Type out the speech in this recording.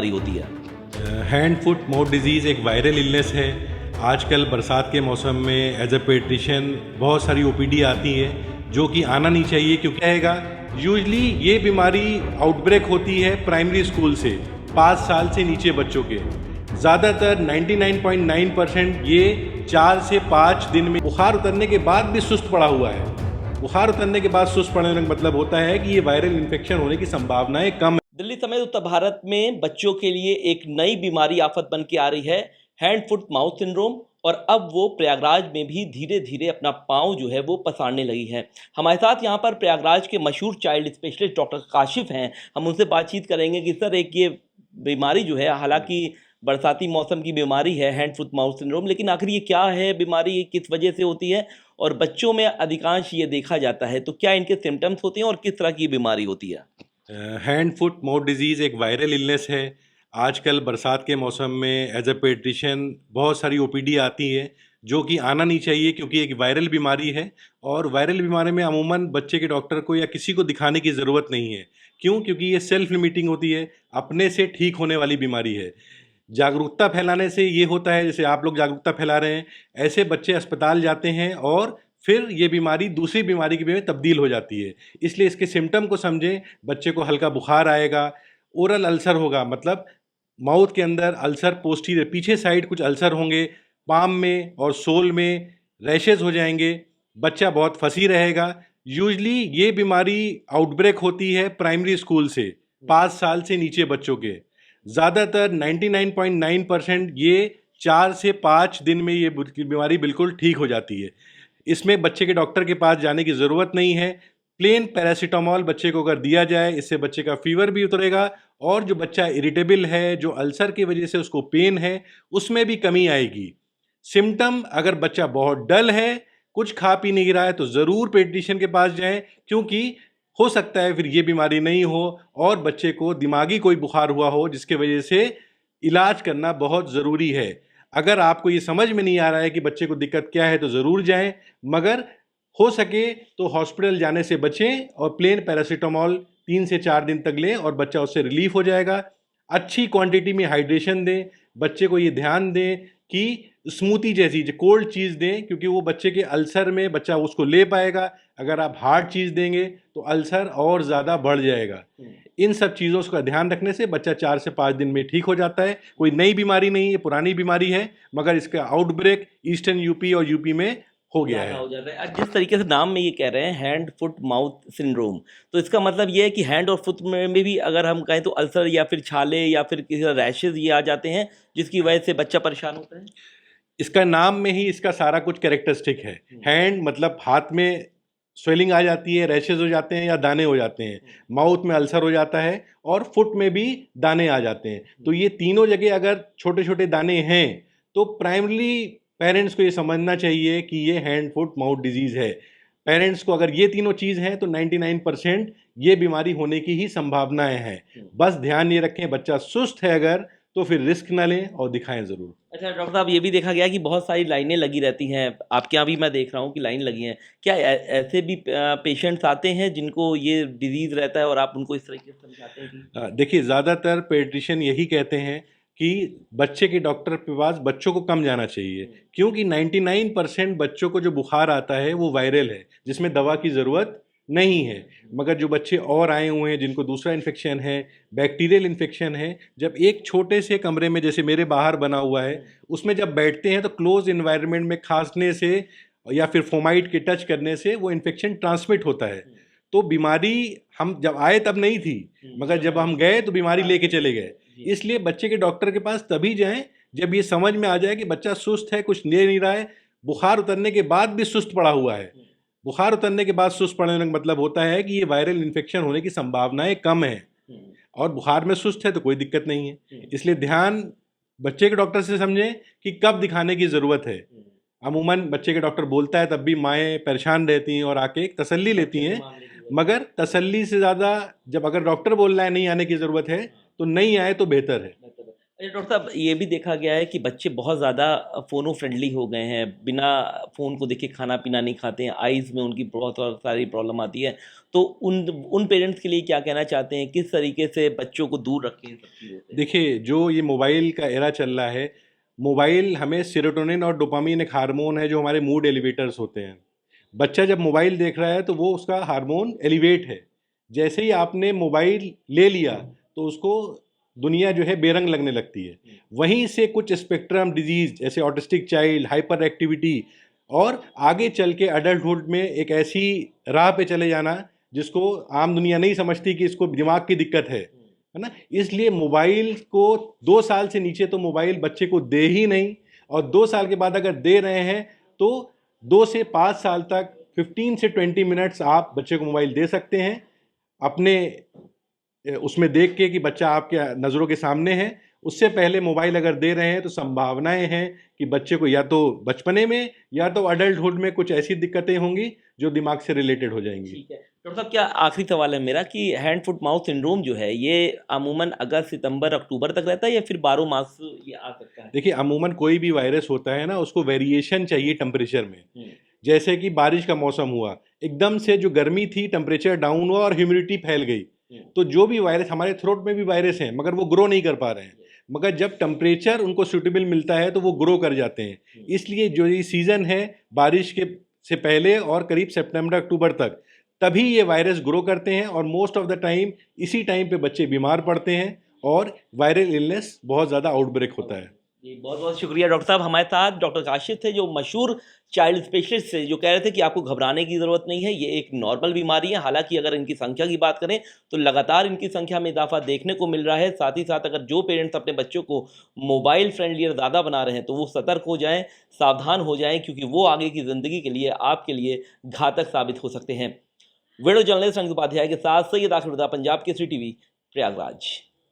होती है। Hand foot mouth disease एक वायरल इलनेस है। आजकल बरसात के मौसम में एज अ पेडिट्रिशियन बहुत सारी ओपीडी आती है जो कि आना नहीं चाहिए, क्योंकि आएगा यूजली ये बीमारी आउटब्रेक होती है प्राइमरी स्कूल से 5 साल से नीचे बच्चों के। ज़्यादातर 99.9% ये 4 से 5 दिन में बुखार उतरने के बाद भी सुस्त पड़ा हुआ है। बुखार उतरने के बाद सुस्त पड़ने का मतलब होता है कि ये वायरल इन्फेक्शन होने की संभावनाएं कम। दिल्ली समेत उत्तर भारत में बच्चों के लिए एक नई बीमारी आफत बन के आ रही है, हैंड फुट माउथ सिंड्रोम। और अब वो प्रयागराज में भी धीरे धीरे अपना पांव जो है वो पसारने लगी है। हमारे साथ यहाँ पर प्रयागराज के मशहूर चाइल्ड स्पेशलिस्ट डॉक्टर काशिफ हैं। हम उनसे बातचीत करेंगे कि सर, एक ये बीमारी जो है, हालांकि बरसाती मौसम की बीमारी है हैंड फुट माउथ सिंड्रोम, लेकिन आखिर ये क्या है बीमारी, ये किस वजह से होती है और बच्चों में अधिकांश ये देखा जाता है, तो क्या इनके सिम्टम्स होते हैं और किस तरह की बीमारी होती है? हैंड फुट माउथ डिजीज़ एक वायरल इलनेस है। आजकल बरसात के मौसम में एज अ पेडिट्रिशियन बहुत सारी ओपीडी आती है जो कि आना नहीं चाहिए, क्योंकि एक वायरल बीमारी है। और वायरल बीमारी में अमूमन बच्चे के डॉक्टर को या किसी को दिखाने की ज़रूरत नहीं है। क्यों? क्योंकि ये सेल्फ लिमिटिंग होती है, अपने से ठीक होने वाली बीमारी है। जागरूकता फैलाने से ये होता है, जैसे आप लोग जागरूकता फैला रहे हैं, ऐसे बच्चे अस्पताल जाते हैं और फिर ये बीमारी दूसरी बीमारी की में तब्दील हो जाती है। इसलिए इसके सिम्टम को समझें। बच्चे को हल्का बुखार आएगा, ओरल अल्सर होगा, मतलब माउथ के अंदर अल्सर, पोस्टीरियर पीछे साइड कुछ अल्सर होंगे, पाम में और सोल में रैशेज हो जाएंगे, बच्चा बहुत फंसी रहेगा। यूजली ये बीमारी आउटब्रेक होती है प्राइमरी स्कूल से 5 साल से नीचे बच्चों के। ज़्यादातर 99.9% ये 4 से 5 दिन में ये बीमारी बिल्कुल ठीक हो जाती है। इसमें बच्चे के डॉक्टर के पास जाने की ज़रूरत नहीं है। प्लेन पैरासीटामॉल बच्चे को अगर दिया जाए, इससे बच्चे का फीवर भी उतरेगा और जो बच्चा इरिटेबल है, जो अल्सर की वजह से उसको पेन है, उसमें भी कमी आएगी। सिम्टम, अगर बच्चा बहुत डल है, कुछ खा पी नहीं रहा है, तो ज़रूर पेडिट्रिशियन के पास जाएं, क्योंकि हो सकता है फिर ये बीमारी नहीं हो और बच्चे को दिमागी कोई बुखार हुआ हो, जिसके वजह से इलाज करना बहुत ज़रूरी है। अगर आपको ये समझ में नहीं आ रहा है कि बच्चे को दिक्कत क्या है, तो ज़रूर जाएं, मगर हो सके तो हॉस्पिटल जाने से बचें और प्लेन पैरासीटामॉल 3 से 4 दिन तक लें और बच्चा उससे रिलीफ हो जाएगा। अच्छी क्वांटिटी में हाइड्रेशन दें, बच्चे को ये ध्यान दें कि स्मूथी जैसी जो कोल्ड चीज़ दें, क्योंकि वो बच्चे के अल्सर में बच्चा उसको ले पाएगा। अगर आप हार्ड चीज़ देंगे तो अल्सर और ज़्यादा बढ़ जाएगा। इन सब चीज़ों का ध्यान रखने से बच्चा 4 से 5 दिन में ठीक हो जाता है। कोई नई बीमारी नहीं है, पुरानी बीमारी है, मगर इसका आउटब्रेक ईस्टर्न यूपी और यूपी में हो गया है। हो जाता है। और जिस तरीके से नाम में ये कह रहे हैं हैंड फुट माउथ सिंड्रोम, तो इसका मतलब ये है कि हैंड और फुट में भी अगर हम कहें तो अल्सर या फिर छाले या फिर किसी रैशेज ये आ जाते हैं, जिसकी वजह से बच्चा परेशान होता है। इसका नाम में ही इसका सारा कुछ कैरेक्टरिस्टिक है। हैंड मतलब हाथ में स्वेलिंग आ जाती है, रैशेज हो जाते हैं या दाने हो जाते हैं। माउथ में अल्सर हो जाता है और फुट में भी दाने आ जाते हैं। तो ये तीनों जगह अगर छोटे छोटे दाने हैं तो प्राइमरली पेरेंट्स को ये समझना चाहिए कि ये हैंड फुट माउथ डिजीज़ है। पेरेंट्स को अगर ये तीनों चीज़ हैं तो 99% ये बीमारी होने की ही संभावनाएं हैं। बस ध्यान ये रखें, बच्चा सुस्त है अगर, तो फिर रिस्क ना लें और दिखाएं ज़रूर। अच्छा डॉक्टर साहब, ये भी देखा गया कि बहुत सारी लाइनें लगी रहती हैं, आपके यहाँ भी मैं देख रहा हूँ कि लाइन लगी हैं। क्या ऐसे भी पेशेंट्स आते हैं जिनको ये डिजीज़ रहता है और आप उनको इस तरीके से समझाते हैं कि देखिए, ज़्यादातर पेडिट्रिशियन यही कहते हैं कि बच्चे के डॉक्टर के पास बच्चों को कम जाना चाहिए, क्योंकि 99% बच्चों को जो बुखार आता है वो वायरल है, जिसमें दवा की ज़रूरत नहीं है। मगर जो बच्चे और आए हुए हैं जिनको दूसरा इन्फेक्शन है, बैक्टीरियल इन्फेक्शन है, जब एक छोटे से कमरे में, जैसे मेरे बाहर बना हुआ है, उसमें जब बैठते हैं तो क्लोज इन्वायरमेंट में खांसने से या फिर फोमाइट के टच करने से वो इन्फेक्शन ट्रांसमिट होता है। तो बीमारी हम जब आए तब नहीं थी, मगर जब हम गए तो बीमारी लेके चले गए। इसलिए बच्चे के डॉक्टर के पास तभी जाएं जब ये समझ में आ जाए कि बच्चा सुस्त है, कुछ ले नहीं रहा है, बुखार उतरने के बाद भी सुस्त पड़ा हुआ है। बुखार उतरने के बाद सुस्त पड़ने का मतलब होता है कि ये वायरल इन्फेक्शन होने की संभावनाएं कम है, और बुखार में सुस्त है तो कोई दिक्कत नहीं है। इसलिए ध्यान बच्चे के डॉक्टर से समझें कि कब दिखाने की ज़रूरत है। अमूमन बच्चे के डॉक्टर बोलता है तब भी माएँ परेशान रहती हैं और आके एक तसल्ली लेती हैं, मगर तसल्ली से ज़्यादा जब अगर डॉक्टर बोल रहा है नहीं आने की ज़रूरत है तो नहीं आए तो बेहतर है। अरे डॉक्टर साहब, ये भी देखा गया है कि बच्चे बहुत ज़्यादा फ़ोनो फ्रेंडली हो गए हैं, बिना फ़ोन को देखे खाना पीना नहीं खाते हैं, आइज़ में उनकी बहुत और सारी प्रॉब्लम आती है। तो उन पेरेंट्स के लिए क्या कहना चाहते हैं, किस तरीके से बच्चों को दूर रखें इन सब चीज़ों से? देखिए, जो ये मोबाइल का एरा चल रहा है, मोबाइल हमें सेरोटोनिन और डोपामाइन एक हार्मोन है जो हमारे मूड एलिवेटर्स होते हैं। बच्चा जब मोबाइल देख रहा है तो वो उसका हार्मोन एलिवेट है। जैसे ही आपने मोबाइल ले लिया तो उसको दुनिया जो है बेरंग लगने लगती है। वहीं से कुछ स्पेक्ट्रम डिजीज जैसे ऑटिस्टिक चाइल्ड, हाइपर एक्टिविटी और आगे चल के अडल्टहुड में एक ऐसी राह पे चले जाना जिसको आम दुनिया नहीं समझती कि इसको दिमाग की दिक्कत है ना? इसलिए मोबाइल को 2 साल से नीचे तो मोबाइल बच्चे को दे ही नहीं, और 2 साल के बाद अगर दे रहे हैं तो 2 से 5 साल तक 15 से 20 मिनट्स आप बच्चे को मोबाइल दे सकते हैं अपने उसमें देख के कि बच्चा आपके नज़रों के सामने है। उससे पहले मोबाइल अगर दे रहे हैं तो संभावनाएं हैं कि बच्चे को या तो बचपने में या तो अडल्टहुड में कुछ ऐसी दिक्कतें होंगी जो दिमाग से रिलेटेड हो जाएंगी। ठीक है डॉक्टर साहब, क्या आखिरी सवाल है मेरा कि हैंड फुट माउथ सिंड्रोम जो है ये अमूमन अगस्त, सितंबर, अक्टूबर तक रहता है या फिर 12 मास ये आ सकता है? देखिए, अमूमन कोई भी वायरस होता है ना, उसको वेरिएशन चाहिए टेम्परेचर में। जैसे कि बारिश का मौसम हुआ, एकदम से जो गर्मी थी टेम्परेचर डाउन हुआ और ह्यूमिडिटी फैल गई, तो जो भी वायरस, हमारे थ्रोट में भी वायरस हैं मगर वो ग्रो नहीं कर पा रहे हैं, मगर जब टेम्परेचर उनको सूटेबल मिलता है तो वो ग्रो कर जाते हैं। इसलिए जो ये सीज़न है बारिश के से पहले और करीब सितंबर अक्टूबर तक, तभी ये वायरस ग्रो करते हैं और मोस्ट ऑफ द टाइम इसी टाइम पे बच्चे बीमार पड़ते हैं और वायरल इलनेस बहुत ज़्यादा आउटब्रेक होता है। जी, बहुत बहुत शुक्रिया डॉक्टर साहब। हमारे साथ डॉक्टर काशिफ थे, जो मशहूर चाइल्ड स्पेशलिस्ट थे, जो कह रहे थे कि आपको घबराने की ज़रूरत नहीं है, ये एक नॉर्मल बीमारी है। हालांकि अगर इनकी संख्या की बात करें तो लगातार इनकी संख्या में इजाफा देखने को मिल रहा है। साथ ही साथ अगर जो पेरेंट्स अपने बच्चों को मोबाइल फ्रेंडलियर ज़्यादा बना रहे हैं तो वो सतर्क हो जाएँ, सावधान हो जाएँ, क्योंकि वो आगे की ज़िंदगी के लिए, आपके लिए घातक साबित हो सकते हैं। वीडियो जर्नलिस्ट अंकित उपाध्याय के साथ सैयद आखिर, पंजाब केसरी टीवी, प्रयागराज।